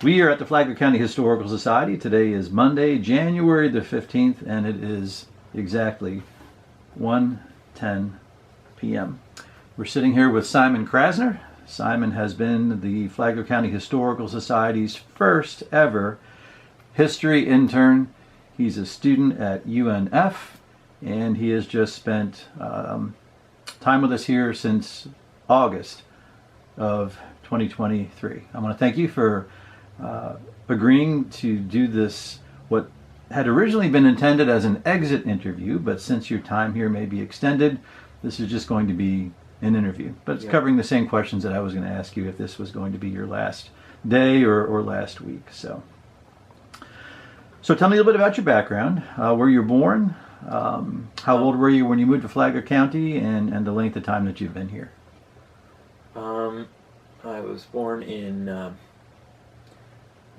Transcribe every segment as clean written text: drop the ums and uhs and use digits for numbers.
We are at the Flagler County Historical Society. Today is Monday, January the 15th, and it is exactly 1:10 p.m. We're sitting here with Simon Krassner. Simon has been the Flagler County Historical Society's first ever history intern. He's a student at UNF, and he has just spent time with us here since August of 2023. I want to thank you for agreeing to do this, what had originally been intended as an exit interview, but since your time here may be extended, this is just going to be an interview. But it's covering the same questions that I was going to ask you if this was going to be your last day or last week. So tell me a little bit about your background, where you're born, how old were you when you moved to Flagler County, and the length of time that you've been here. I was born in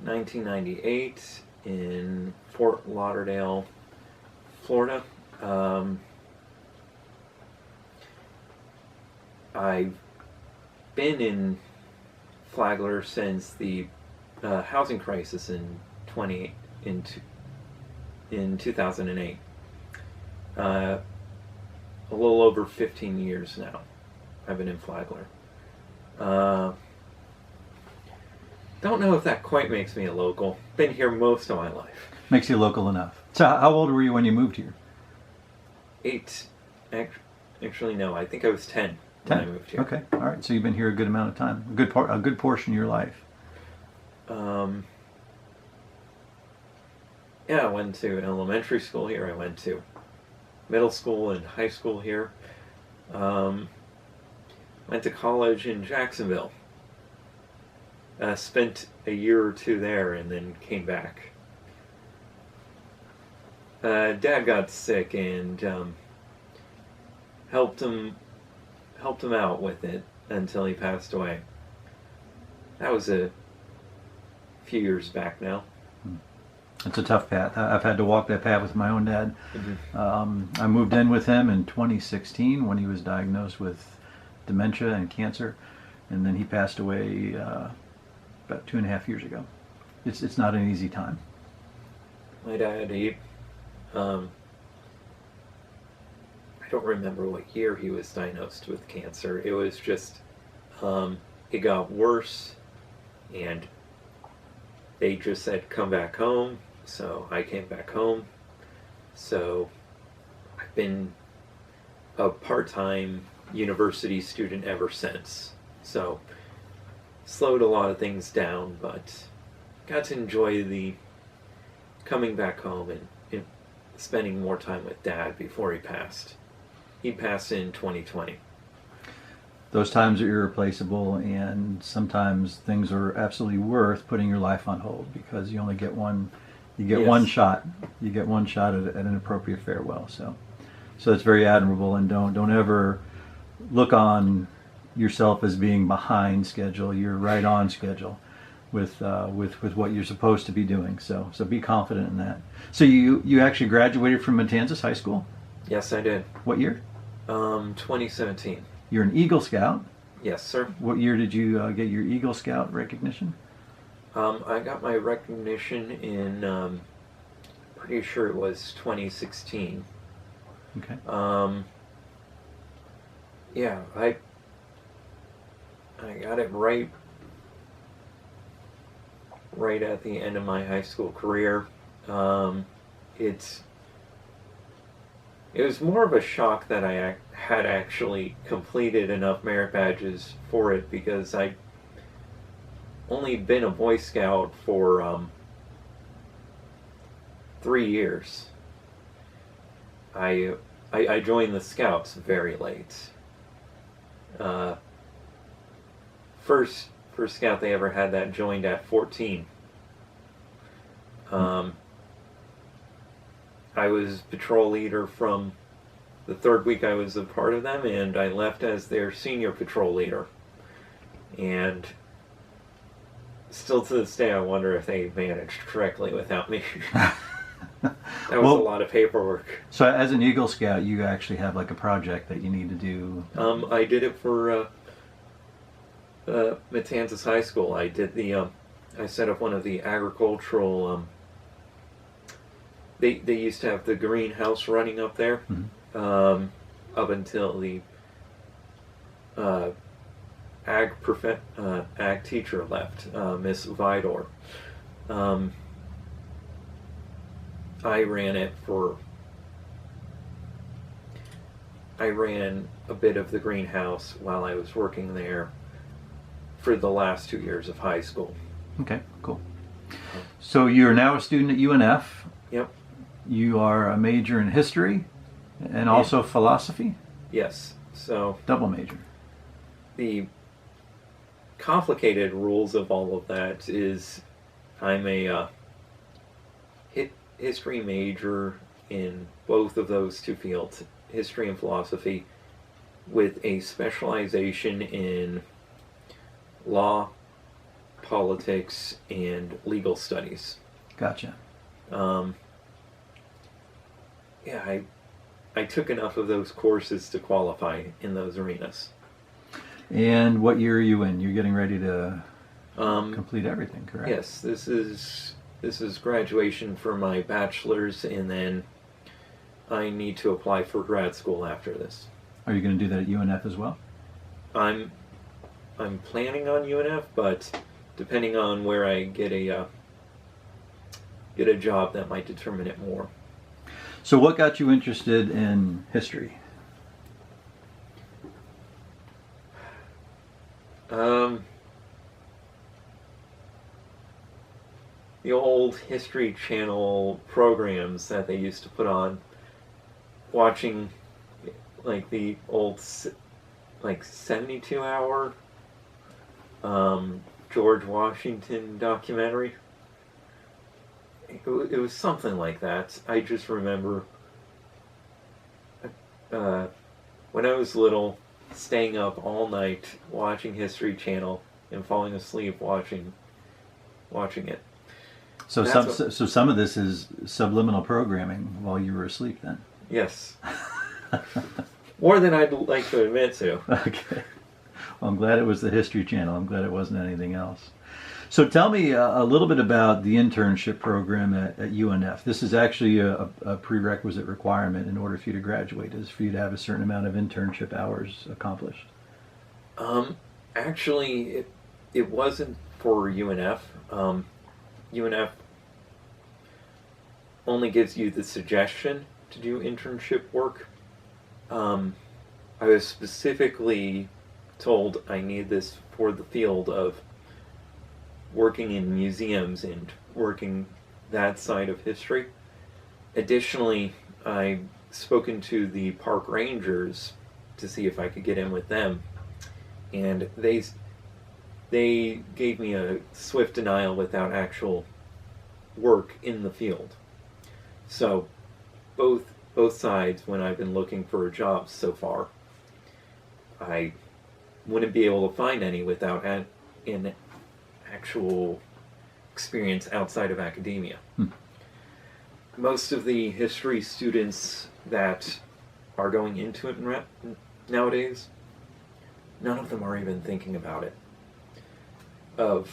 1998 in Fort Lauderdale, Florida. I've been in Flagler since the housing crisis in 2008. A little over 15 years now I've been in Flagler. Don't know if that quite makes me a local. Been here most of my life. Makes you local enough. So how old were you when you moved here? 8. Actually, no. I think I was 10 when I moved here. Okay. All right. So you've been here a good amount of time. A good portion of your life. Yeah, I went to elementary school here. I went to middle school and high school here. Went to college in Jacksonville. Spent a year or two there and then came back. Dad got sick and helped him out with it until he passed away. That was a few years back now. It's a tough path. I've had to walk that path with my own dad. Mm-hmm. I moved in with him in 2016 when he was diagnosed with dementia and cancer, and then he passed away about 2.5 years ago. It's not an easy time. My dad, I don't remember what year he was diagnosed with cancer. It was just, it got worse, and they just said, come back home. So I came back home. So I've been a part-time university student ever since. So slowed a lot of things down, but got to enjoy the coming back home and spending more time with Dad before he passed. He passed in 2020. Those times are irreplaceable, and sometimes things are absolutely worth putting your life on hold because you only get one. You get one shot. You get one shot at an appropriate farewell. So it's very admirable, and don't ever look on yourself as being behind schedule. You're right on schedule with what you're supposed to be doing. So be confident in that. So you actually graduated from Matanzas High School? Yes, I did. What year? 2017. You're an Eagle Scout? Yes, sir. What year did you get your Eagle Scout recognition? I got my recognition in, pretty sure it was 2016. Okay. Yeah, I got it right at the end of my high school career. It was more of a shock that I had actually completed enough merit badges for it, because I'd only been a Boy Scout for 3 years. I joined the Scouts very late. First Scout they ever had that joined at 14. I was patrol leader from the 3rd week I was a part of them, and I left as their senior patrol leader. And still to this day I wonder if they managed correctly without me. That was a lot of paperwork. So as an Eagle Scout, you actually have like a project that you need to do? I did it for Matanzas High School. I did the I set up one of the agricultural. They used to have the greenhouse running up there, up until the ag teacher left, Miss Vidor. I ran a bit of the greenhouse while I was working there for the last 2 years of high school. Okay, cool. So you're now a student at UNF. Yep. You are a major in history and also philosophy? Yes. So double major. The complicated rules of all of that is I'm a history major in both of those two fields, history and philosophy, with a specialization in law, politics, and legal studies. Gotcha. I took enough of those courses to qualify in those arenas. And what year are you in? You're getting ready to complete everything, correct? Yes, this is graduation for my bachelor's, and then I need to apply for grad school after this. Are you going to do that at UNF as well? I'm planning on UNF, but depending on where I get a job, that might determine it more. So what got you interested in history? The old History Channel programs that they used to put on, watching like the old 72-hour George Washington documentary. It was something like that. I just remember when I was little, staying up all night watching History Channel and falling asleep watching it. So some of this is subliminal programming while you were asleep then? Yes. More than I'd like to admit to. Okay. Well, I'm glad it was the History Channel. I'm glad it wasn't anything else. So tell me a little bit about the internship program at UNF. This is actually a prerequisite requirement in order for you to graduate, is for you to have a certain amount of internship hours accomplished. Actually, it wasn't for UNF. UNF only gives you the suggestion to do internship work. I was specifically told I need this for the field of working in museums and working that side of history. Additionally, I've spoken to the park rangers to see if I could get in with them, and they gave me a swift denial without actual work in the field. So both sides, when I've been looking for jobs so far, I wouldn't be able to find any without an actual experience outside of academia. Most of the history students that are going into it nowadays, none of them are even thinking about it. Of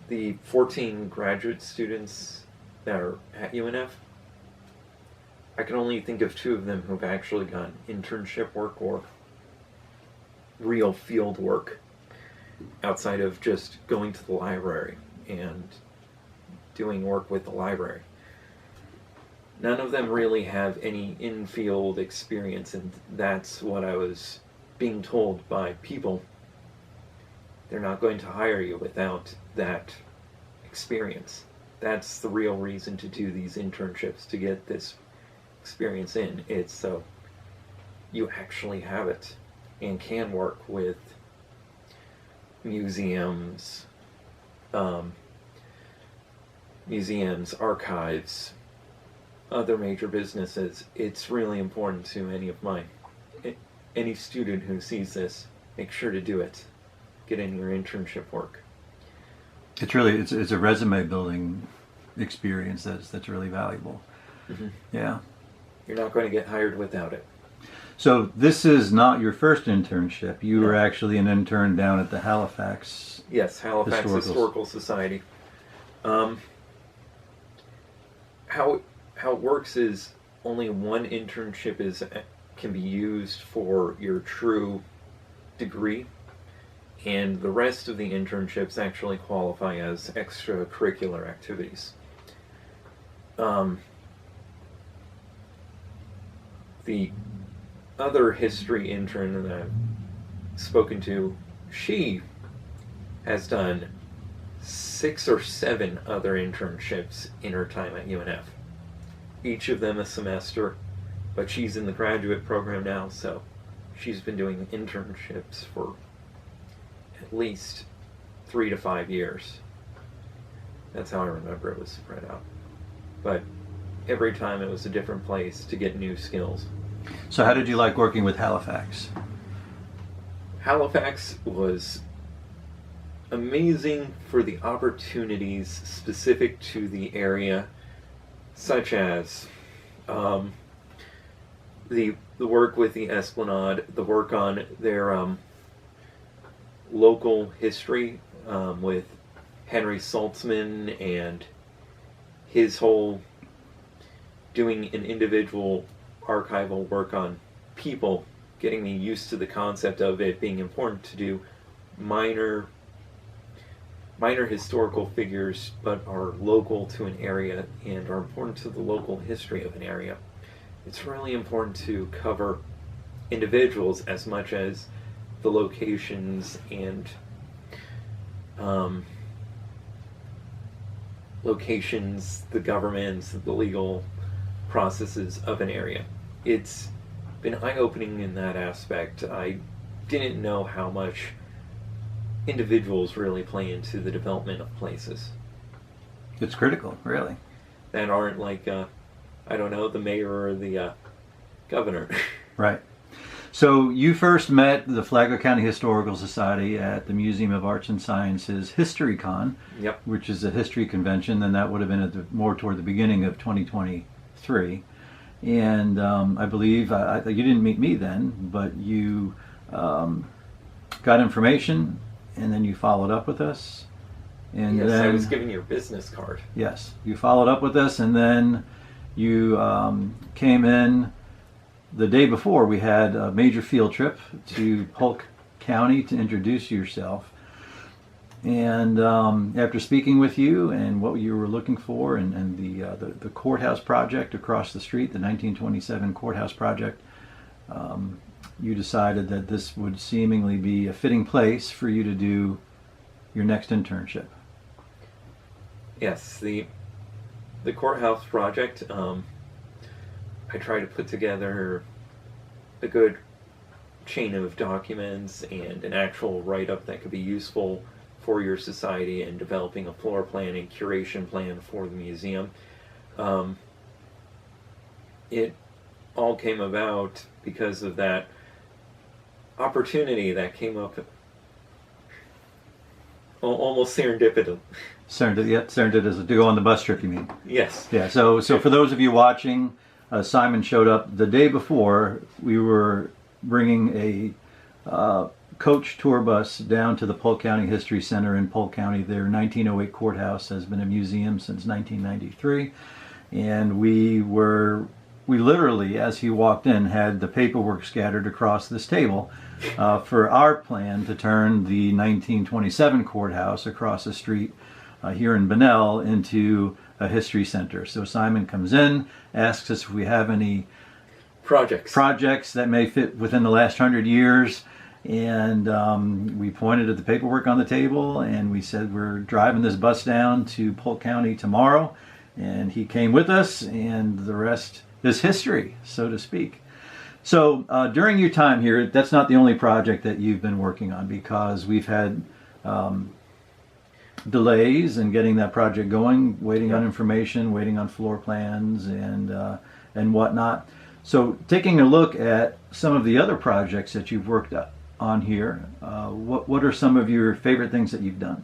the 14 graduate students that are at UNF, I can only think of 2 of them who've actually gotten internship work or real field work outside of just going to the library and doing work with the library. None of them really have any in-field experience, and that's what I was being told by people. They're not going to hire you without that experience. That's the real reason to do these internships, to get this experience in. It's so you actually have it and can work with museums, archives, other major businesses. It's really important to any student who sees this. Make sure to do it. Get in your internship work. It's a resume building experience that's really valuable. Mm-hmm. Yeah. You're not going to get hired without it. So this is not your first internship. You were actually an intern down at the Halifax. Yes, Halifax Historical Society. How it works is only one internship can be used for your true degree, and the rest of the internships actually qualify as extracurricular activities. The other history intern that I've spoken to, she has done 6 or 7 other internships in her time at UNF. Each of them a semester, but she's in the graduate program now, so she's been doing internships for at least 3 to 5 years. That's how I remember it was spread out. But every time it was a different place to get new skills. So how did you like working with Halifax? Halifax was amazing for the opportunities specific to the area, such as the work with the Esplanade, the work on their local history with Henry Saltzman and his whole doing an individual archival work on people, getting me used to the concept of it being important to do minor historical figures but are local to an area and are important to the local history of an area. It's really important to cover individuals as much as the locations and the governments, the legal processes of an area. It's been eye-opening in that aspect. I didn't know how much individuals really play into the development of places. It's critical, really. That aren't like, the mayor or the governor. Right. So you first met the Flagler County Historical Society at the Museum of Arts and Sciences History Con, Yep. which is a history convention, and that would have been more toward the beginning of 2023. And I believe you didn't meet me then, but you got information, and then you followed up with us. And yes, then, I was given your business card. Yes, you followed up with us, and then you came in the day before. We had a major field trip to Polk County to introduce yourself. And after speaking with you and what you were looking for, and the courthouse project across the street, the 1927 courthouse project, you decided that this would seemingly be a fitting place for you to do your next internship. Yes, the courthouse project, I try to put together a good chain of documents and an actual write-up that could be useful for your society and developing a floor plan and curation plan for the museum. It all came about because of that opportunity that came up almost serendipitous. Serendipitous to go on the bus trip, you mean? Yes. Yeah, so for those of you watching, Simon showed up the day before. We were bringing a coach tour bus down to the Polk County History Center in Polk County. Their 1908 courthouse has been a museum since 1993. And we literally, as he walked in, had the paperwork scattered across this table for our plan to turn the 1927 courthouse across the street here in Bunnell into a history center. So Simon comes in, asks us if we have any projects that may fit within the last 100 years. And we pointed at the paperwork on the table, and we said we're driving this bus down to Polk County tomorrow. And he came with us, and the rest is history, so to speak. So during your time here, that's not the only project that you've been working on, because we've had delays in getting that project going, waiting on information, waiting on floor plans and whatnot. So taking a look at some of the other projects that you've worked on here, what are some of your favorite things that you've done?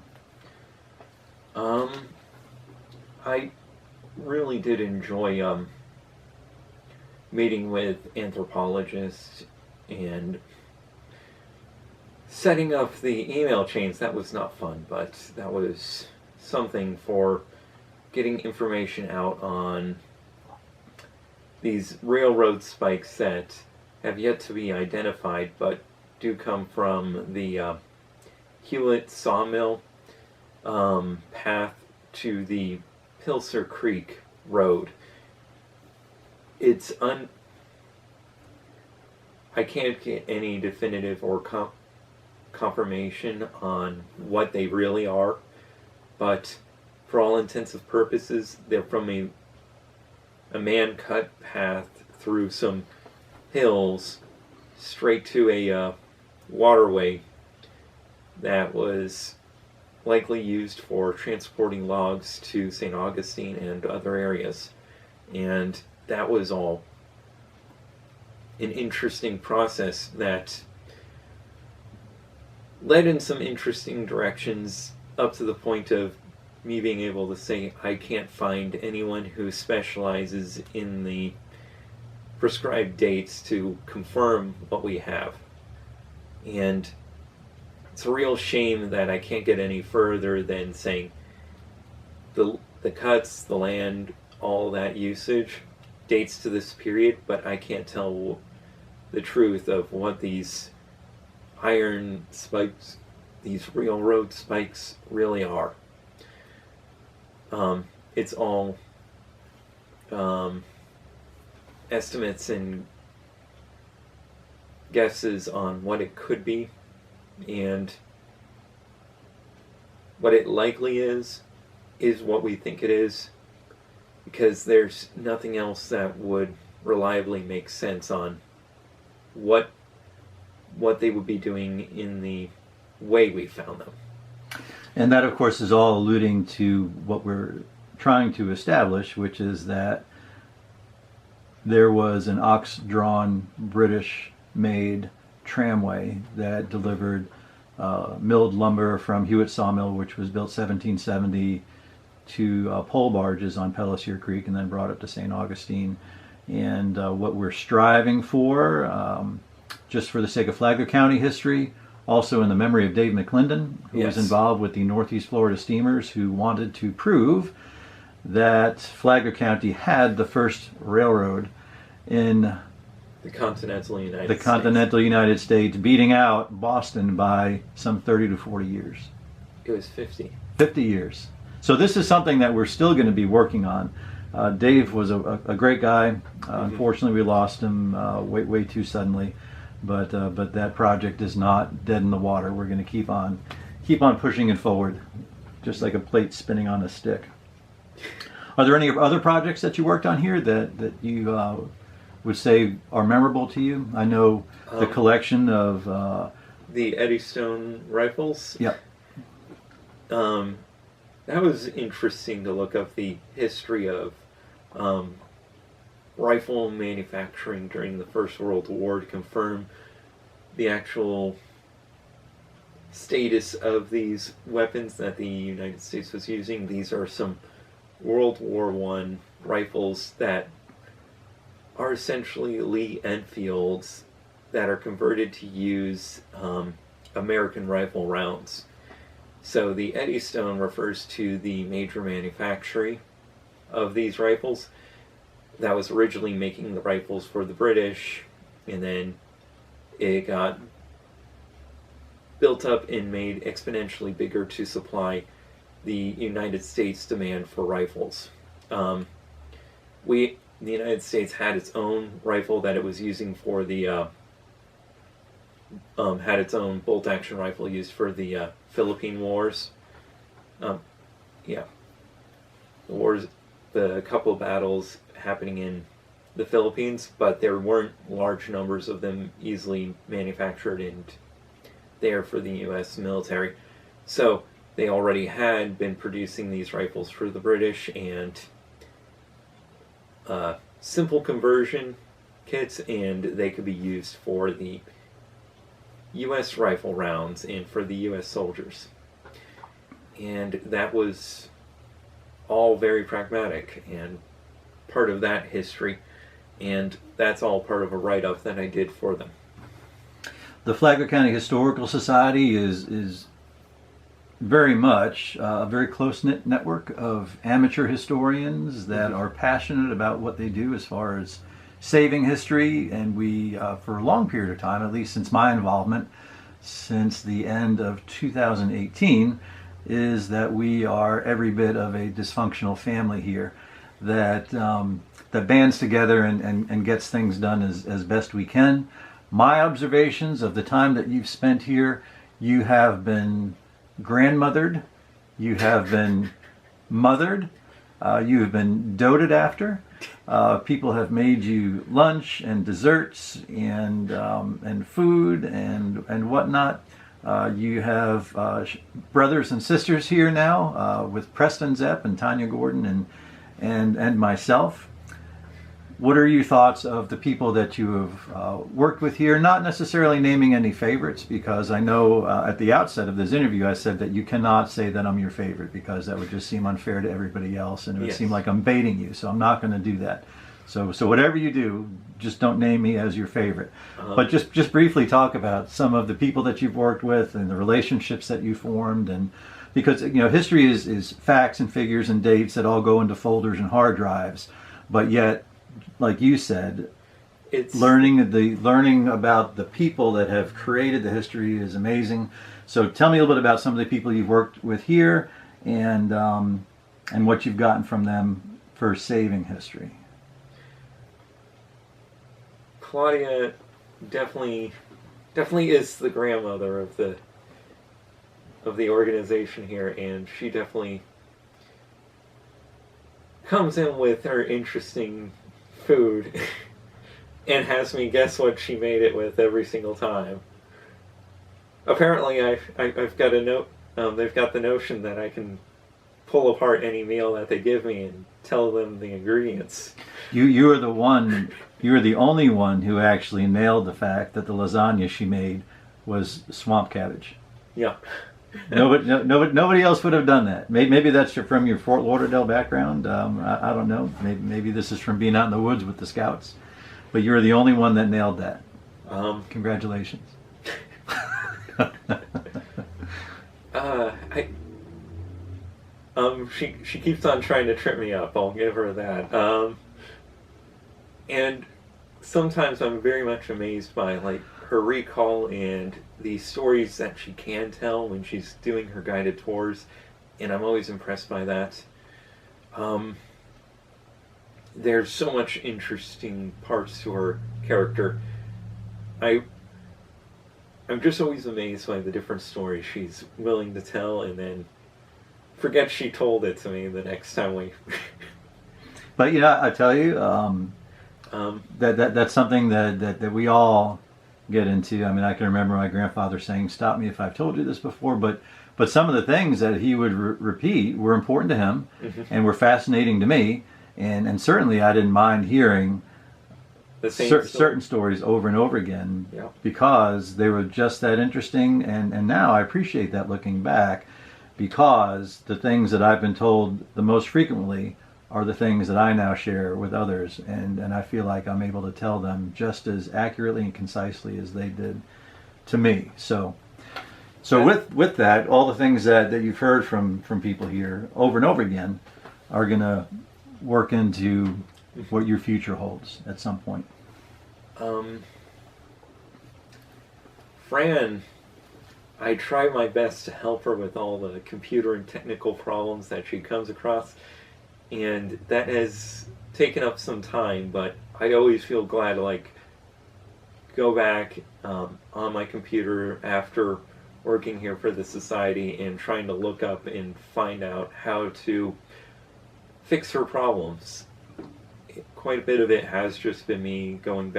I really did enjoy meeting with anthropologists and setting up the email chains. That was not fun, but that was something for getting information out on these railroad spikes that have yet to be identified, but do come from the Hewlett sawmill path to the Pilser Creek Road. It's I can't get any definitive or confirmation on what they really are, but for all intents and purposes, they're from a man-cut path through some hills straight to a waterway that was likely used for transporting logs to St. Augustine and other areas. And that was all an interesting process that led in some interesting directions, up to the point of me being able to say I can't find anyone who specializes in the prescribed dates to confirm what we have. And it's a real shame that I can't get any further than saying the cuts, the land, all that usage dates to this period, but I can't tell the truth of what these iron spikes, these railroad spikes really are. It's all estimates and guesses on what it could be, and what it likely is what we think it is, because there's nothing else that would reliably make sense on what they would be doing in the way we found them. And that, of course, is all alluding to what we're trying to establish, which is that there was an ox-drawn, British-made tramway that delivered milled lumber from Hewitt Sawmill, which was built 1770, to pole barges on Pellisier Creek and then brought up to St. Augustine. And what we're striving for, just for the sake of Flagler County history, also in the memory of Dave McClendon, who was involved with the Northeast Florida Steamers, who wanted to prove that Flagler County had the first railroad in the continental United States, beating out Boston by some 30 to 40 years. It was 50. 50 years. So this is something that we're still going to be working on. Dave was a great guy. Unfortunately, we lost him way too suddenly. But that project is not dead in the water. We're going to keep on pushing it forward, just like a plate spinning on a stick. Are there any other projects that you worked on here that you would say are memorable to you? I know the collection of the Eddystone rifles. Yep. That was interesting to look up the history of rifle manufacturing during the First World War to confirm the actual status of these weapons that the United States was using. These are some World War I rifles that are essentially Lee Enfields that are converted to use American rifle rounds. So the Eddystone refers to the major manufacturer of these rifles that was originally making the rifles for the British, and then it got built up and made exponentially bigger to supply the United States demand for rifles. The United States had its own rifle that it was using for the had its own bolt-action rifle used for the Philippine Wars. The wars, the couple of battles happening in the Philippines, but there weren't large numbers of them easily manufactured and there for the U.S. military. So they already had been producing these rifles for the British, and simple conversion kits, and they could be used for the U.S. rifle rounds and for the U.S. soldiers. And that was all very pragmatic and part of that history. and that's all part of a write-up that I did for them. The Flagler County Historical Society is very much a very close-knit network of amateur historians that are passionate about what they do as far as saving history. And we, for a long period of time, at least since my involvement, since the end of 2018, is that we are every bit of a dysfunctional family here that that bands together and gets things done as best we can. My observations of the time that you've spent here, you have been grandmothered, you have been mothered, you have been doted after. People have made you lunch and desserts and food and whatnot. You have brothers and sisters here now with Preston Zepp and Tanya Gordon and myself. What are your thoughts of the people that you have worked with here? Not necessarily naming any favorites, because I know at the outset of this interview I said that you cannot say that I'm your favorite, because that would just seem unfair to everybody else and it would seem like I'm baiting you. So I'm not going to do that. So whatever you do, just don't name me as your favorite. But just briefly talk about some of the people that you've worked with and the relationships that you formed. And because history is facts and figures and dates that all go into folders and hard drives, but yet, like you said, it's learning about the people that have created the history is amazing. So tell me a little bit about some of the people you've worked with here and what you've gotten from them for saving history. Claudia definitely is the grandmother of the organization here, and she definitely comes in with her interesting food and has me guess what she made it with every single time. Apparently I've got a note, they've got the notion that I can pull apart any meal that they give me and tell them the ingredients. You are the only one who actually nailed the fact that the lasagna she made was swamp cabbage. Yeah. Nobody else would have done that. Maybe that's from your Fort Lauderdale background. I don't know. Maybe this is from being out in the woods with the scouts. But you're the only one that nailed that. Congratulations. She keeps on trying to trip me up. I'll give her that. And sometimes I'm very much amazed by her recall and the stories that she can tell when she's doing her guided tours, and I'm always impressed by that. There's so much interesting parts to her character. I'm just always amazed by the different stories she's willing to tell, and then forget she told it to me the next time we. But I tell you, that's something that we all get into. I mean, I can remember my grandfather saying, "Stop me if I've told you this before," but some of the things that he would repeat were important to him and were fascinating to me, and certainly I didn't mind hearing the same certain stories over and over again because they were just that interesting, and now I appreciate that looking back, because the things that I've been told the most frequently are the things that I now share with others, and I feel like I'm able to tell them just as accurately and concisely as they did to me. So with that, all the things that you've heard from people here over and over again are going to work into what your future holds at some point. Fran, I try my best to help her with all the computer and technical problems that she comes across, and that has taken up some time, but I always feel glad to go back on my computer after working here for the society and trying to look up and find out how to fix her problems. Quite a bit of it has just been me going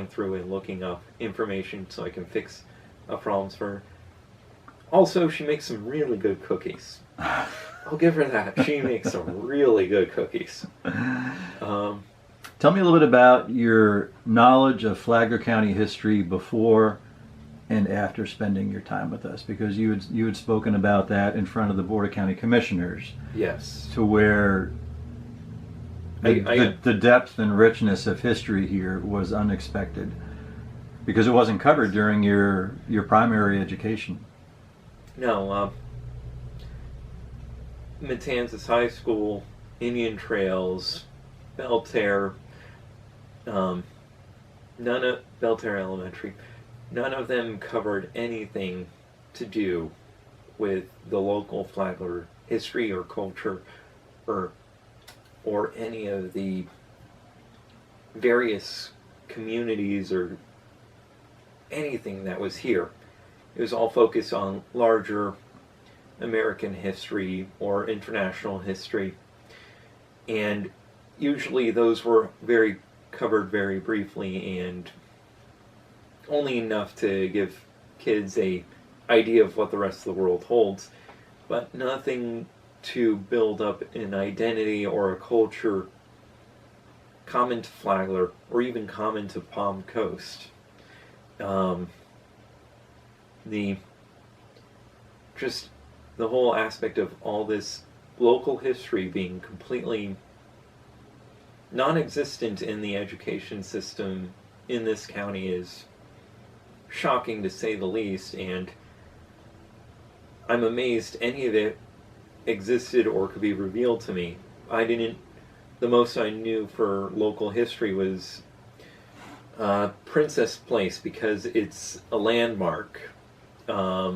through and looking up information so I can fix problems for her. Also, she makes some really good cookies. I'll give her that. She makes some really good cookies. Tell me a little bit about your knowledge of Flagler County history before and after spending your time with us, because you had spoken about that in front of the Board of County Commissioners. Yes. To where The depth and richness of history here was unexpected because it wasn't covered during your primary education. No, Matanzas High School, Indian Trails, Belterre, Belterre Elementary, none of them covered anything to do with the local Flagler history or culture or any of the various communities or anything that was here. It was all focused on larger American history or international history, and usually those were covered very briefly and only enough to give kids a idea of what the rest of the world holds, but nothing to build up an identity or a culture common to Flagler or even common to Palm Coast. The whole aspect of all this local history being completely non-existent in the education system in this county is shocking to say the least, and I'm amazed any of it existed or could be revealed to me. The most I knew for local history was Princess Place, because it's a landmark. A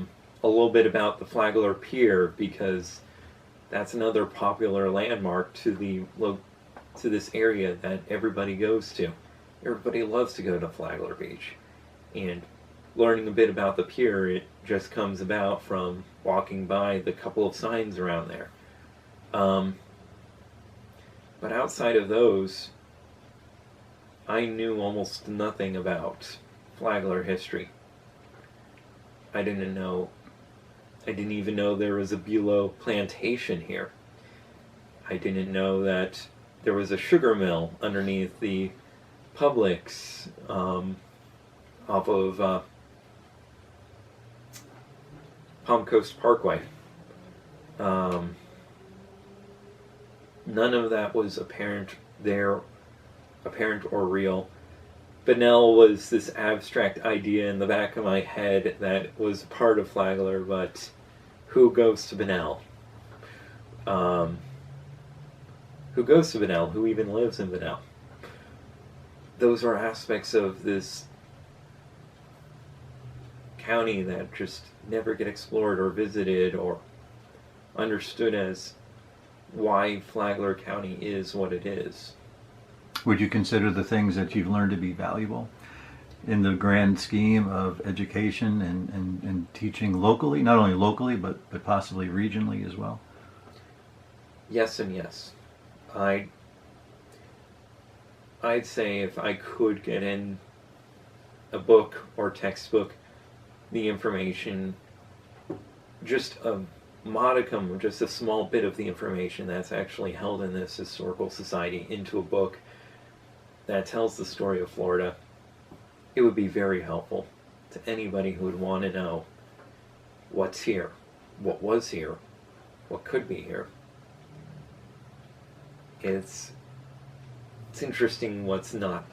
little bit about the Flagler Pier, because that's another popular landmark to this area that everybody goes to. Everybody loves to go to Flagler Beach. And learning a bit about the pier, it just comes about from walking by the couple of signs around there. But outside of those, I knew almost nothing about Flagler history. I didn't even know there was a Bulow plantation here. I didn't know that there was a sugar mill underneath the Publix off of Palm Coast Parkway. None of that was apparent or real. Bunnell was this abstract idea in the back of my head that was part of Flagler, but who goes to Bunnell? Who goes to Bunnell? Who even lives in Bunnell? Those are aspects of this county that just never get explored or visited or understood as why Flagler County is what it is. Would you consider the things that you've learned to be valuable in the grand scheme of education and teaching locally, not only locally, but possibly regionally as well? Yes and yes. I'd say if I could get in a book or textbook, the information, just a modicum, just a small bit of the information that's actually held in this historical society into a book that tells the story of Florida, it would be very helpful to anybody who would want to know what's here, what was here, what could be here. It's interesting what's not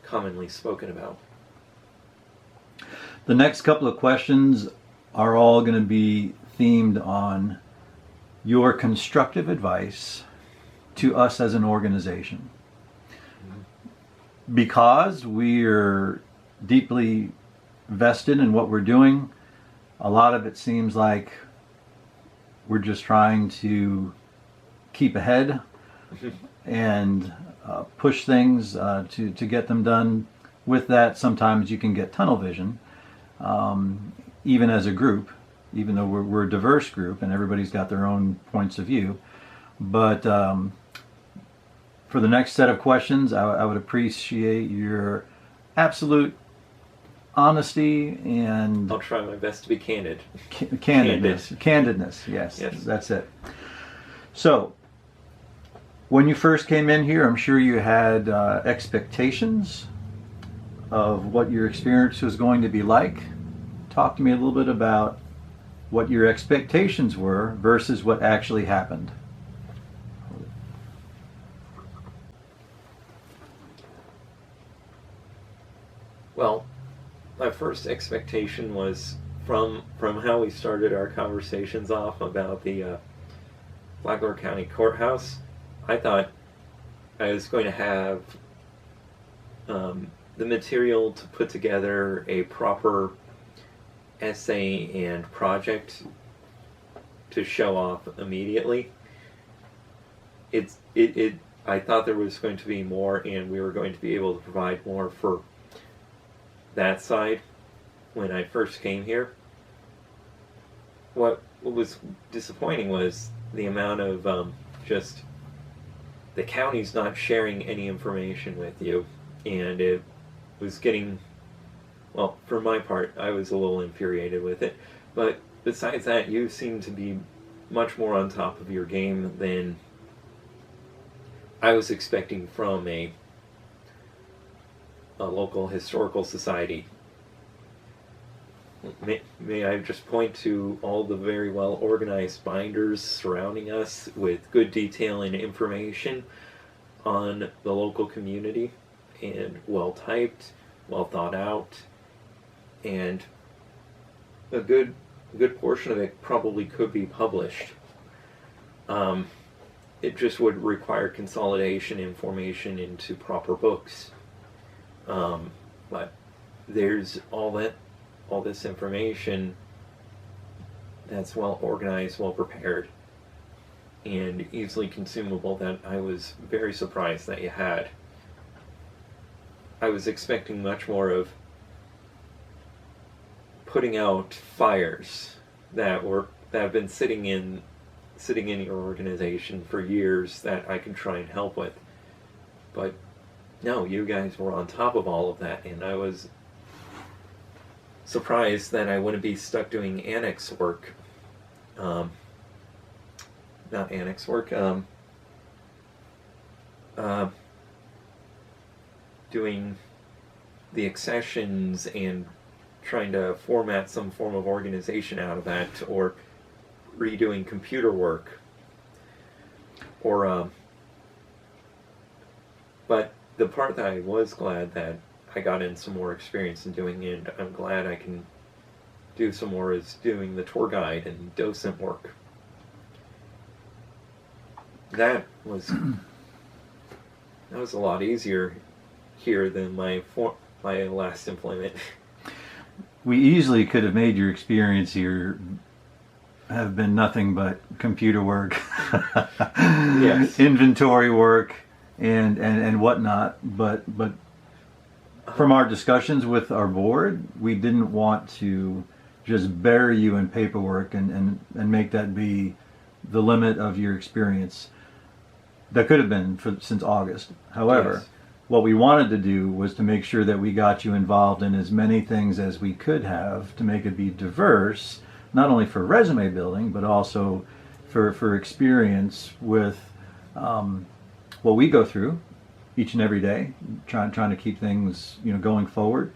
commonly spoken about. The next couple of questions are all going to be themed on your constructive advice to us as an organization. Because we're deeply vested in what we're doing, a lot of it seems like we're just trying to keep ahead and push things to get them done. With that, sometimes you can get tunnel vision, even as a group, even though we're a diverse group and everybody's got their own points of view. But for the next set of questions, I would appreciate your absolute honesty and... I'll try my best to be candid. Candidness, yes, that's it. So, when you first came in here, I'm sure you had expectations of what your experience was going to be like. Talk to me a little bit about what your expectations were versus what actually happened. my first expectation was from how we started our conversations off about the Flagler County Courthouse. I thought I was going to have the material to put together a proper essay and project to show off immediately. I thought there was going to be more, and we were going to be able to provide more for that side when I first came here. What was disappointing was the amount of just the county's not sharing any information with you, and it was getting, well, for my part, I was a little infuriated with it. But besides that, you seem to be much more on top of your game than I was expecting from a local historical society. May I just point to all the very well organized binders surrounding us with good detail and information on the local community, and well typed, well thought out, and a good portion of it probably could be published. It just would require consolidation information into proper books. But there's all this information that's well organized, well prepared, and easily consumable that I was very surprised that you had. I was expecting much more of putting out fires that have been sitting in your organization for years that I can try and help with. But no, you guys were on top of all of that, and I was surprised that I wouldn't be stuck doing annex work. Not annex work, doing the accessions and trying to format some form of organization out of that, or redoing computer work, or but the part that I was glad that I got in some more experience in doing, and I'm glad I can do some more, is doing the tour guide and docent work. That was a lot easier here than my last employment. We easily could have made your experience here have been nothing but computer work, Yes. inventory work, and whatnot. But from our discussions with our board, we didn't want to just bury you in paperwork and make that be the limit of your experience. That could have been since August. However, Yes. what we wanted to do was to make sure that we got you involved in as many things as we could have to make it be diverse, not only for resume building, but also for experience with what we go through each and every day, trying to keep things going forward,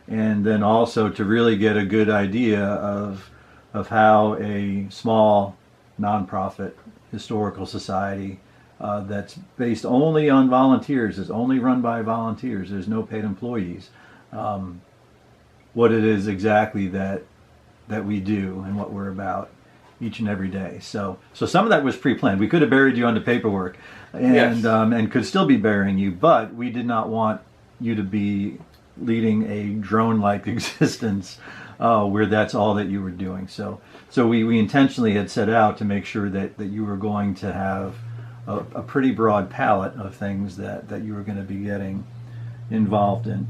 and then also to really get a good idea of how a small nonprofit historical society that's based only on volunteers, is only run by volunteers, there's no paid employees, what it is exactly that we do and what we're about each and every day. So some of that was pre-planned. We could have buried you under paperwork, and Yes. And could still be burying you, but we did not want you to be leading a drone-like existence where that's all that you were doing. So we intentionally had set out to make sure that you were going to have a pretty broad palette of things that you were going to be getting involved in.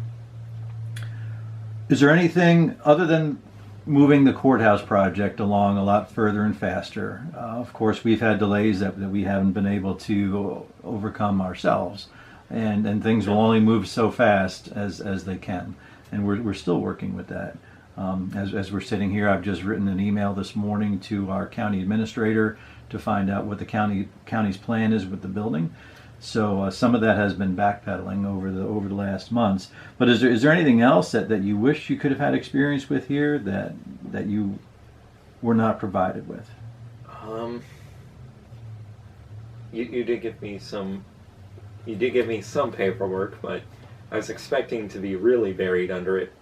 Is there anything other than moving the courthouse project along a lot further and faster? Of course, we've had delays that we haven't been able to overcome ourselves, and things will only move so fast as they can, and we're still working with that. As we're sitting here, I've just written an email this morning to our county administrator to find out what the county's plan is with the building. So some of that has been backpedaling over the last months. But is there anything else that you wish you could have had experience with here that you were not provided with? You did give me some paperwork, but I was expecting to be really buried under it.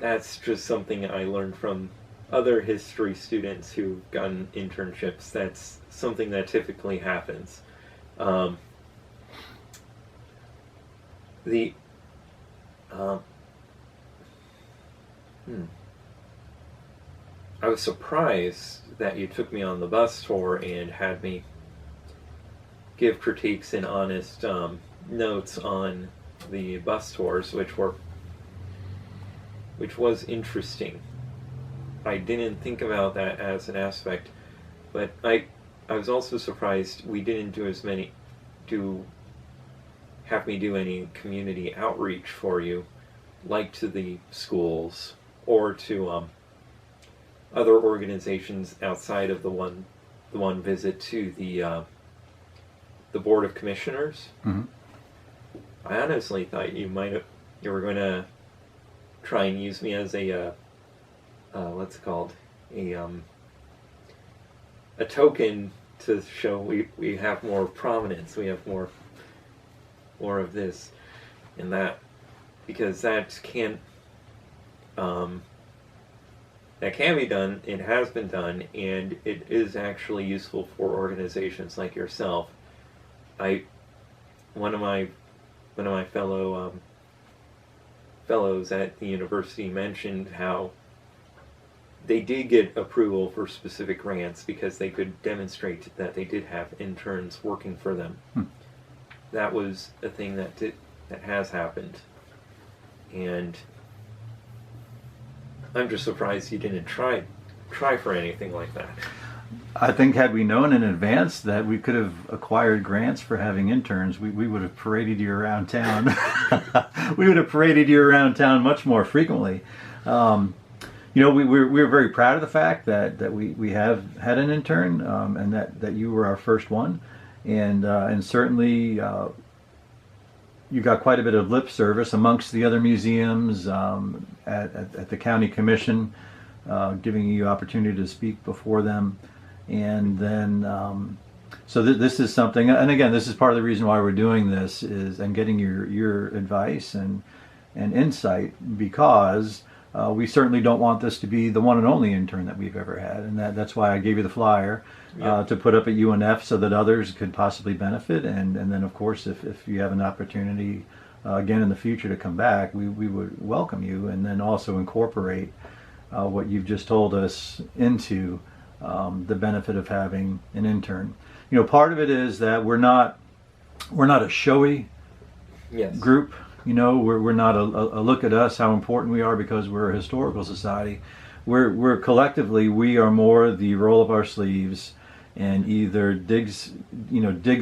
that's just something I learned from other history students who've gotten internships. That's something that typically happens. Um, the um, I was surprised that you took me on the bus tour and had me give critiques and honest notes on the bus tours, which was interesting. I didn't think about that as an aspect, but I was also surprised we didn't have me do any community outreach for you, like to the schools or to other organizations outside of the one visit to the Board of Commissioners. Mm-hmm. I honestly thought you were going to try and use me as a what's it called, a token to show we have more prominence, we have more of this and that, because that can be done. It has been done, and it is actually useful for organizations like yourself. One of my fellows at the university mentioned how they did get approval for specific grants because they could demonstrate that they did have interns working for them. That was a thing that has happened, and I'm just surprised you didn't try for anything like that. I think had we known in advance that we could have acquired grants for having interns, we would have paraded you around town. We would have paraded you around town much more frequently. We're very proud of the fact that we have had an intern, and that you were our first one, and certainly you got quite a bit of lip service amongst the other museums at the county commission, giving you opportunity to speak before them. And then, so this is something, and again, this is part of the reason why we're doing this and getting your advice and insight, because we certainly don't want this to be the one and only intern that we've ever had, and that's why I gave you the flyer to put up at UNF so that others could possibly benefit, and then of course if you have an opportunity again in the future to come back, we would welcome you, and then also incorporate what you've just told us into the benefit of having an intern. Part of it is that we're not a showy group. We're not a look at us, how important we are because we're a historical society. We're collectively, we are more the roll of our sleeves and either dig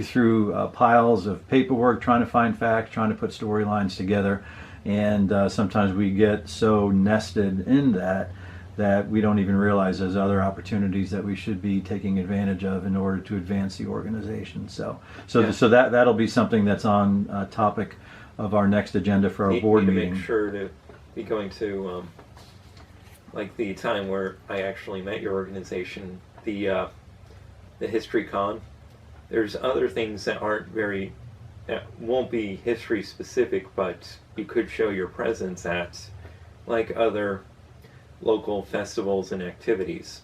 through piles of paperwork, trying to find facts, trying to put storylines together, and sometimes we get so nested in that we don't even realize there's other opportunities that we should be taking advantage of in order to advance the organization. So that'll be something that's on topic of our next agenda for our board meeting. Make sure to be going to like the time where I actually met your organization, the History Con. There's other things that won't be history specific, but you could show your presence at, like other local festivals and activities.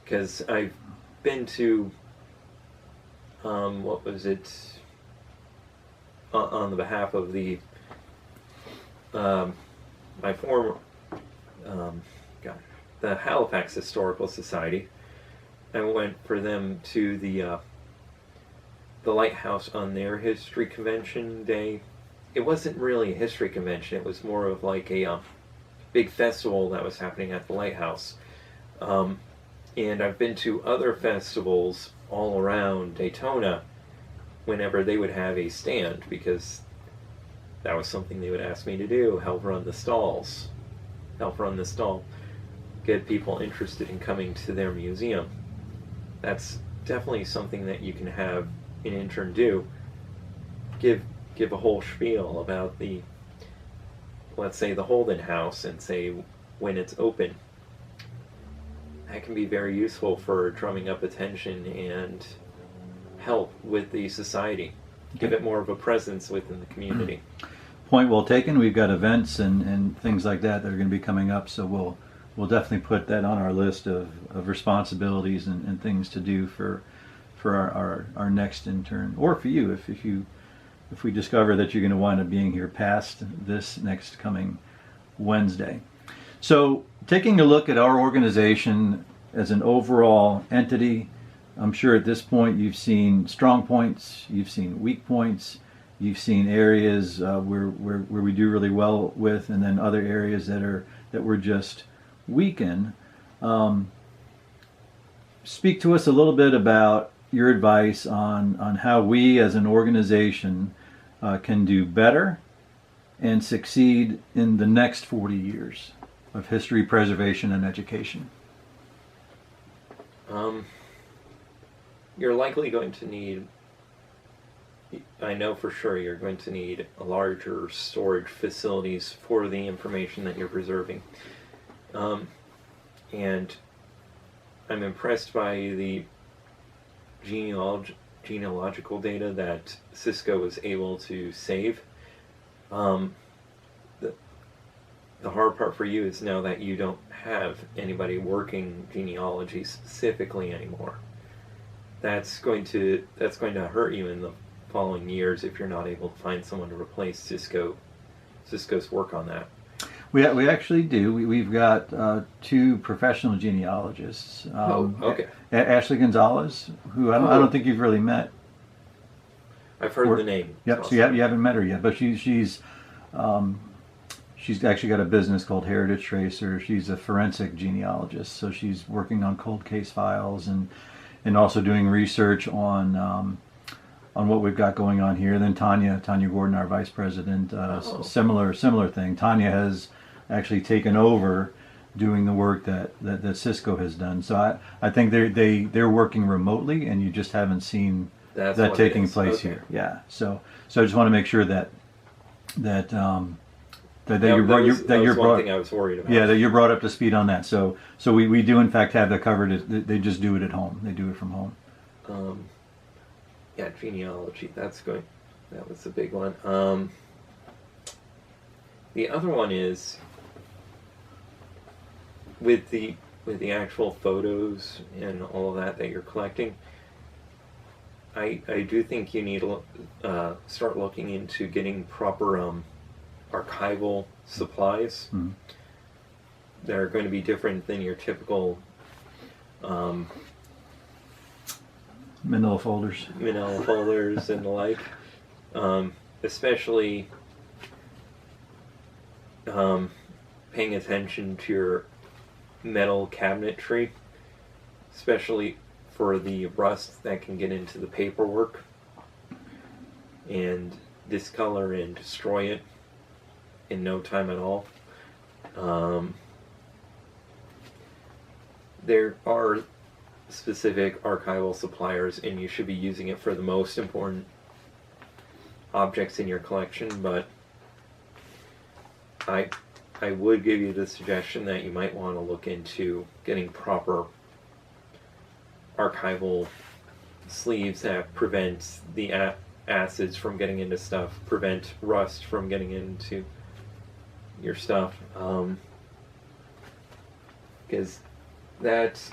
Because I've been to what was it, on the behalf of the my former the Halifax Historical Society. I went for them to the Lighthouse on their history convention day. It wasn't really a history convention, it was more of like a big festival that was happening at the Lighthouse. And I've been to other festivals all around Daytona whenever they would have a stand, because that was something they would ask me to do, help run the stall, get people interested in coming to their museum. That's definitely something that you can have an intern do. Give a whole spiel about let's say the Holden House, and say when it's open. That can be very useful for drumming up attention and help with the society. Give it more of a presence within the community. point well taken. We've got events and things like that are going to be coming up, so we'll definitely put that on our list of responsibilities and things to do for our next intern, or for you if we discover that you're going to wind up being here past this next coming Wednesday. So, taking a look at our organization as an overall entity, I'm sure at this point you've seen strong points, you've seen weak points, you've seen areas where we do really well with, and then other areas that we're just weak in. Speak to us a little bit about your advice on how we as an organization can do better and succeed in the next 40 years of history preservation and education. You're likely going to need, I know for sure you're going to need larger storage facilities for the information that you're preserving. And I'm impressed by the genealogical data that Cisco was able to save. The hard part for you is now that you don't have anybody working genealogy specifically anymore. That's going to hurt you in the following years if you're not able to find someone to replace Cisco's work on that. We actually do. We've got two professional genealogists. Okay. Ashley Gonzalez, who I don't think you've really met. I've heard the name. Yep. So you haven't met her yet, but she's actually got a business called Heritage Tracer. She's a forensic genealogist, so she's working on cold case files and also doing research on what we've got going on here. Then Tanya Gordon, our vice president, similar thing. Tanya has actually taken over doing the work that Cisco has done. So I think they're working remotely, and you just haven't seen that taking place here. Yeah. So I just want to make sure that you're one thing I was worried about. Yeah, that you're brought up to speed on that. So we do in fact have that covered. They just do it at home. They do it from home. Yeah, genealogy. That was a big one. The other one is with the actual photos and all of that you're collecting. I do think you need to start looking into getting proper archival supplies. Mm-hmm. They're going to be different than your typical manila folders and the like, especially paying attention to your metal cabinetry, especially for the rust that can get into the paperwork and discolor and destroy it in no time at all. There are specific archival suppliers, and you should be using it for the most important objects in your collection, but I would give you the suggestion that you might want to look into getting proper archival sleeves that prevent the acids from getting into stuff, prevent rust from getting into your stuff, because that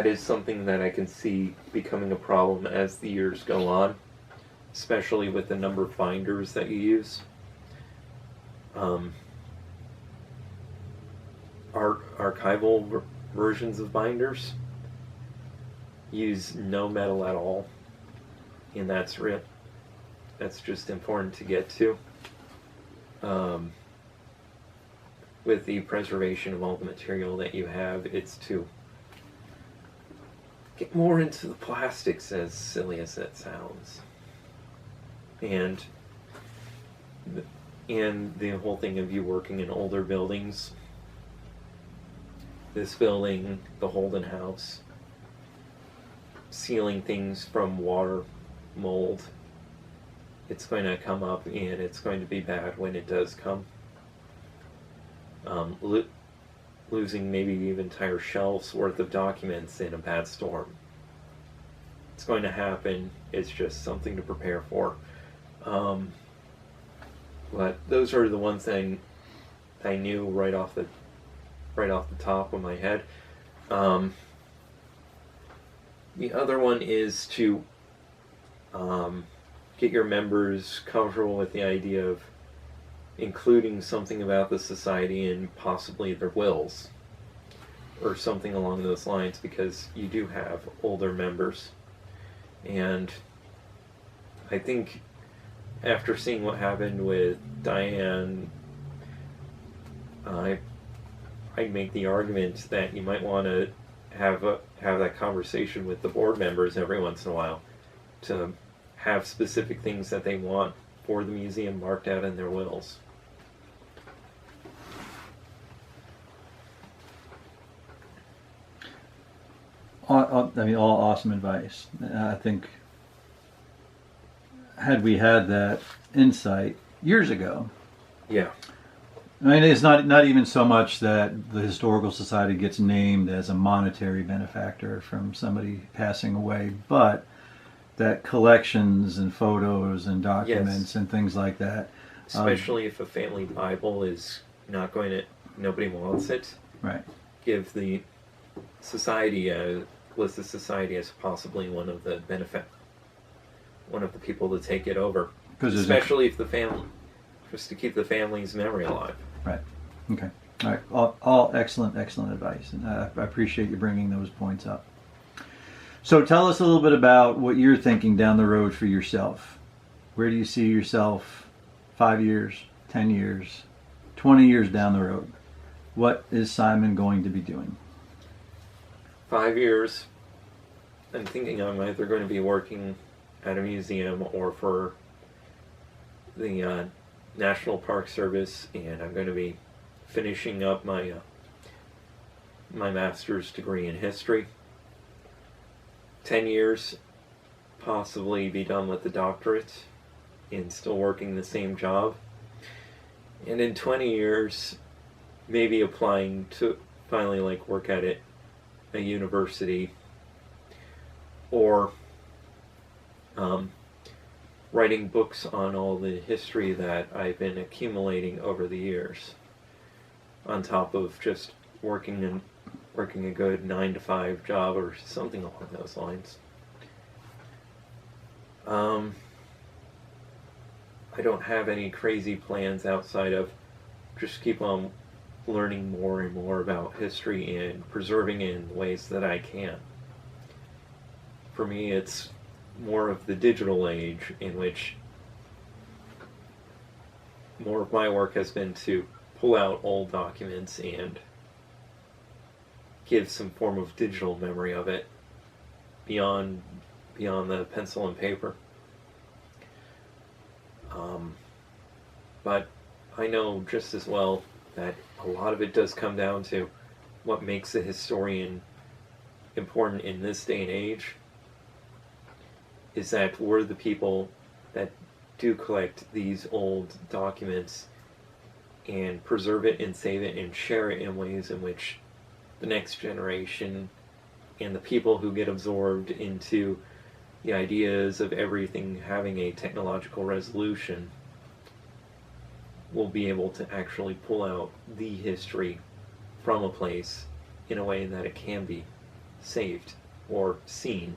is something that I can see becoming a problem as the years go on, especially with the number of binders that you use. Archival versions of binders use no metal at all, and that's just important to get to. With the preservation of all the material that you have, it's to get more into the plastics, as silly as that sounds. And the whole thing of you working in older buildings, this building, the Holden House, sealing things from water, mold, it's going to come up, and it's going to be bad when it does come. Losing maybe even entire shelves worth of documents in a bad storm. It's going to happen. It's just something to prepare for. But those are the ones that I knew right off the top of my head. The other one is to get your members comfortable with the idea of including something about the society in possibly their wills or something along those lines, because you do have older members. And I think after seeing what happened with Diane, I'd make the argument that you might want to have that conversation with the board members every once in a while to have specific things that they want for the museum marked out in their wills. All awesome advice. I think had we had that insight years ago, Yeah. I mean, it's not even so much that the Historical Society gets named as a monetary benefactor from somebody passing away, but that collections and photos and documents and things like that. Especially if a family Bible is nobody wants it. Right. Give the society, list the society as possibly one of the people to take it over. Especially if the family, just to keep the family's memory alive. Right. Okay. All right. All excellent advice, and I appreciate you bringing those points up. So tell us a little bit about what you're thinking down the road for yourself. Where do you see yourself 5 years, 10 years, 20 years down the road? What is Simon going to be doing? 5 years, I'm thinking I'm either going to be working at a museum or for the National Park Service, and I'm going to be finishing up my master's degree in history. 10 years, possibly be done with the doctorate and still working the same job. And in 20 years, maybe applying to finally work at a university, or writing books on all the history that I've been accumulating over the years, on top of just working a good 9-to-5 job or something along those lines. I don't have any crazy plans outside of just keep on learning more and more about history and preserving it in ways that I can. For me, it's more of the digital age, in which more of my work has been to pull out old documents and give some form of digital memory of it beyond the pencil and paper. But I know just as well that a lot of it does come down to what makes a historian important in this day and age is that we're the people that do collect these old documents and preserve it and save it and share it in ways in which the next generation and the people who get absorbed into the ideas of everything having a technological resolution will be able to actually pull out the history from a place in a way that it can be saved or seen.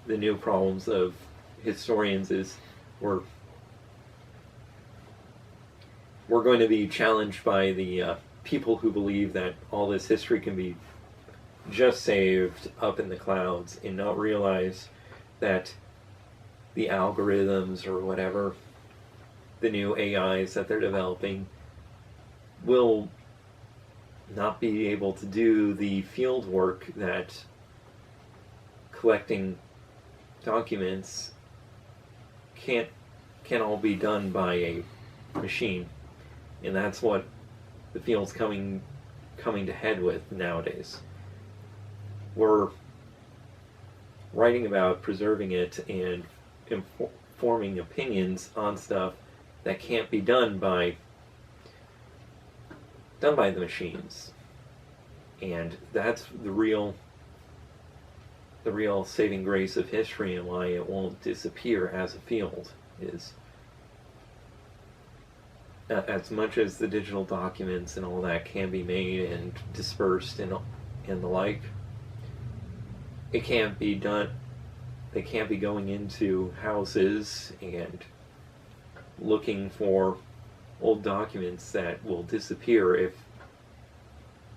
The new problems of historians is we're going to be challenged by the people who believe that all this history can be just saved up in the clouds and not realize that the algorithms or whatever, the new AIs that they're developing, will not be able to do the field work that collecting documents can't all be done by a machine. And that's what the field's coming to head with nowadays. We're writing about preserving it and forming opinions on stuff that can't be done by the machines. And that's the real the real saving grace of history and why it won't disappear as a field is, as much as the digital documents and all that can be made and dispersed and the like, it can't be done. They can't be going into houses and looking for old documents that will disappear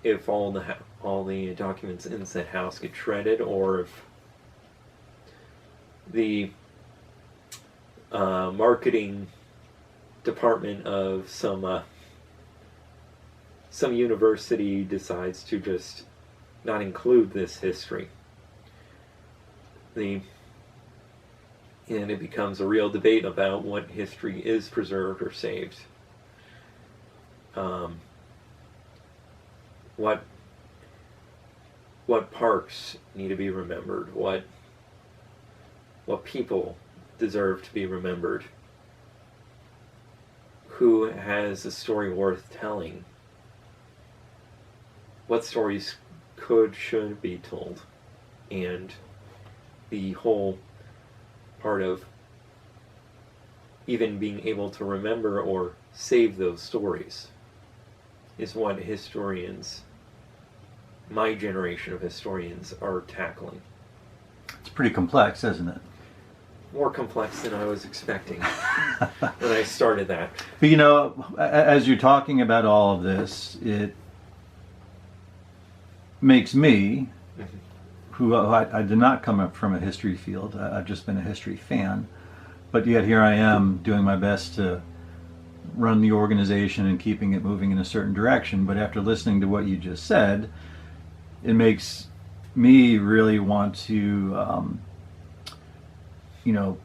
if all the documents in said house get shredded, or if the marketing department of some university decides to just not include this history. And it becomes a real debate about what history is preserved or saved. What parks need to be remembered? What people deserve to be remembered? Who has a story worth telling? What stories should be told? And the whole part of even being able to remember or save those stories is what historians, my generation of historians, are tackling. It's pretty complex, isn't it? More complex than I was expecting when I started that. But you know, as you're talking about all of this, it makes me, who I did not come up from a history field, I've just been a history fan, but yet here I am doing my best to run the organization and keeping it moving in a certain direction. But after listening to what you just said, it makes me really want to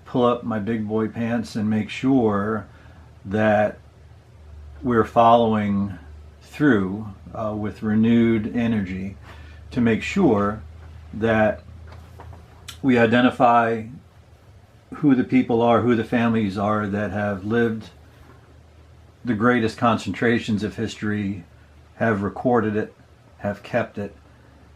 pull up my big boy pants and make sure that we're following through with renewed energy to make sure that we identify who the people are, who the families are that have lived the greatest concentrations of history, have recorded it, have kept it,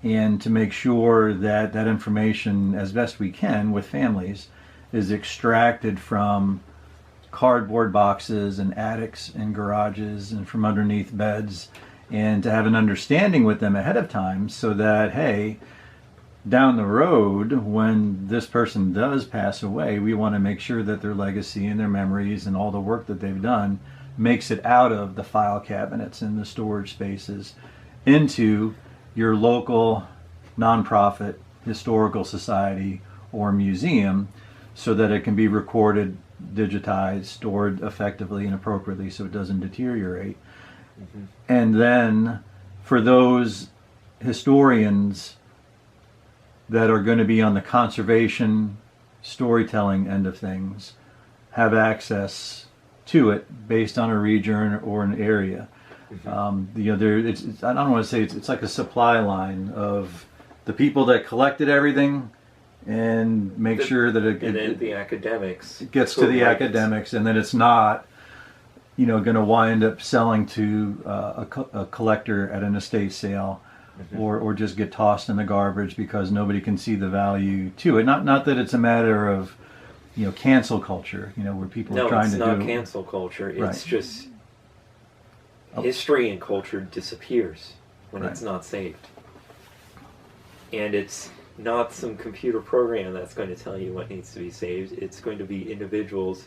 and to make sure that that information, as best we can with families, is extracted from cardboard boxes and attics and garages and from underneath beds, and to have an understanding with them ahead of time so that, hey, down the road, when this person does pass away, we want to make sure that their legacy and their memories and all the work that they've done makes it out of the file cabinets and the storage spaces into your local nonprofit historical society or museum, so that it can be recorded, digitized, stored effectively and appropriately so it doesn't deteriorate. Mm-hmm. And then for those historians that are going to be on the conservation, storytelling end of things, have access to it based on a region or an area. Mm-hmm. I don't want to say it's like a supply line of the people that collected everything and make sure that the academics gets to the academics, and then it's not going to wind up selling to a collector at an estate sale. Mm-hmm. or just get tossed in the garbage because nobody can see the value to it. Not that it's a matter of cancel culture, where people are trying to do. No, it's not cancel culture. It's right. Just history and culture disappears when right. It's not saved. And it's not some computer program that's going to tell you what needs to be saved. It's going to be individuals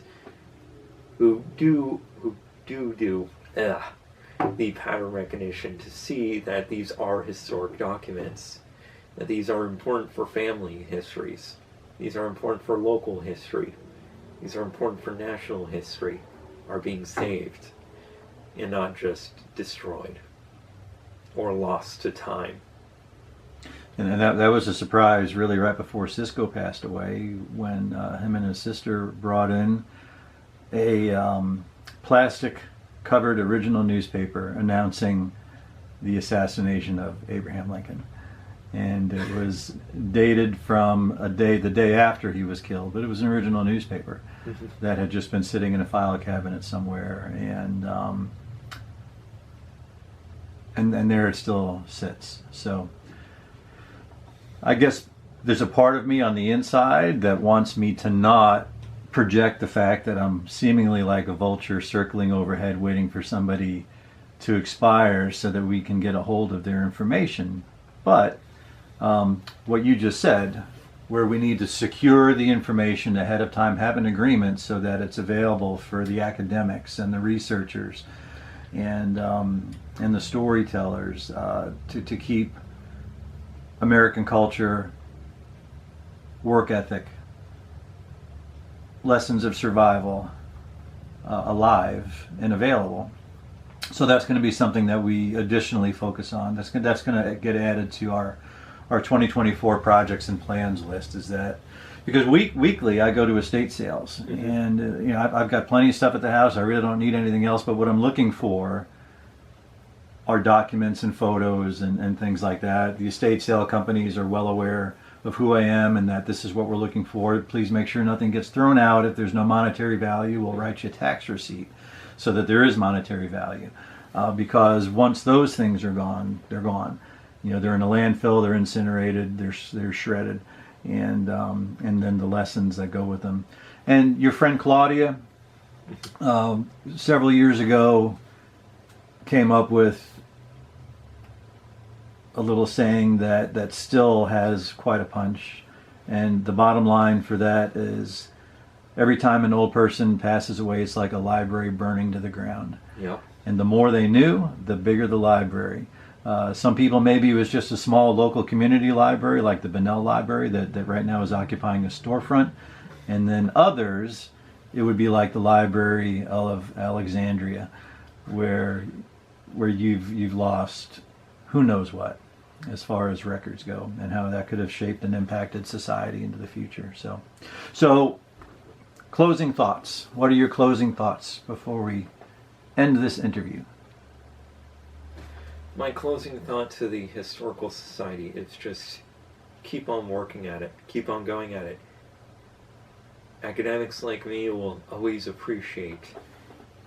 who do the pattern recognition to see that these are historic documents, that these are important for family histories, these are important for local history, these are important for national history, are being saved and not just destroyed or lost to time. And that was a surprise really right before Cisco passed away, when him and his sister brought in a plastic covered original newspaper announcing the assassination of Abraham Lincoln. And it was dated from the day after he was killed, but it was an original newspaper mm-hmm. that had just been sitting in a file cabinet somewhere, and there it still sits. So I guess there's a part of me on the inside that wants me to not project the fact that I'm seemingly like a vulture circling overhead waiting for somebody to expire so that we can get a hold of their information. But what you just said, where we need to secure the information ahead of time, have an agreement so that it's available for the academics and the researchers and the storytellers to keep American culture, work ethic, lessons of survival alive and available. So that's going to be something that we additionally focus on. That's going to get added to our 2024 projects and plans list. Is that because weekly I go to estate sales, and I've got plenty of stuff at the house. I really don't need anything else. But what I'm looking for are documents and photos and things like that. The estate sale companies are well aware of who I am and that this is what we're looking for. Please make sure nothing gets thrown out. If there's no monetary value, we'll write you a tax receipt so that there is monetary value. Because once those things are gone, they're gone. They're in a landfill, they're incinerated, they're shredded, and then the lessons that go with them. And your friend Claudia, several years ago, came up with a little saying that still has quite a punch. And the bottom line for that is, every time an old person passes away, it's like a library burning to the ground. Yep. And the more they knew, the bigger the library. Some people, maybe it was just a small local community library like the Bunnell Library that right now is occupying a storefront. And then others, it would be like the Library of Alexandria, where you've lost who knows what as far as records go, and how that could have shaped and impacted society into the future. So closing thoughts. What are your closing thoughts before we end this interview? My closing thought to the Historical Society is just keep on working at it. Keep on going at it. Academics like me will always appreciate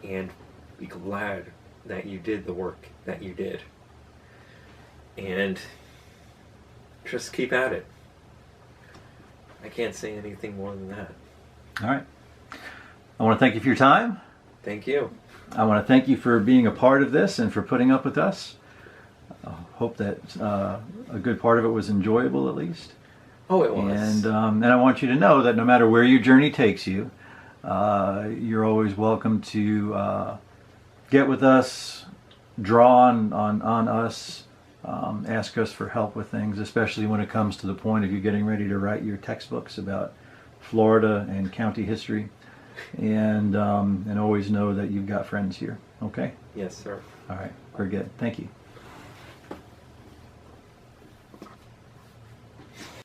and be glad that you did the work that you did. And just keep at it. I can't say anything more than that. All right. I want to thank you for your time. Thank you. I want to thank you for being a part of this and for putting up with us. I hope that a good part of it was enjoyable, at least. Oh, it was. And I want you to know that no matter where your journey takes you, you're always welcome to get with us, draw on us, ask us for help with things, especially when it comes to the point of you getting ready to write your textbooks about Florida and county history. And always know that you've got friends here. Okay? Yes, sir. All right. Very good. Thank you.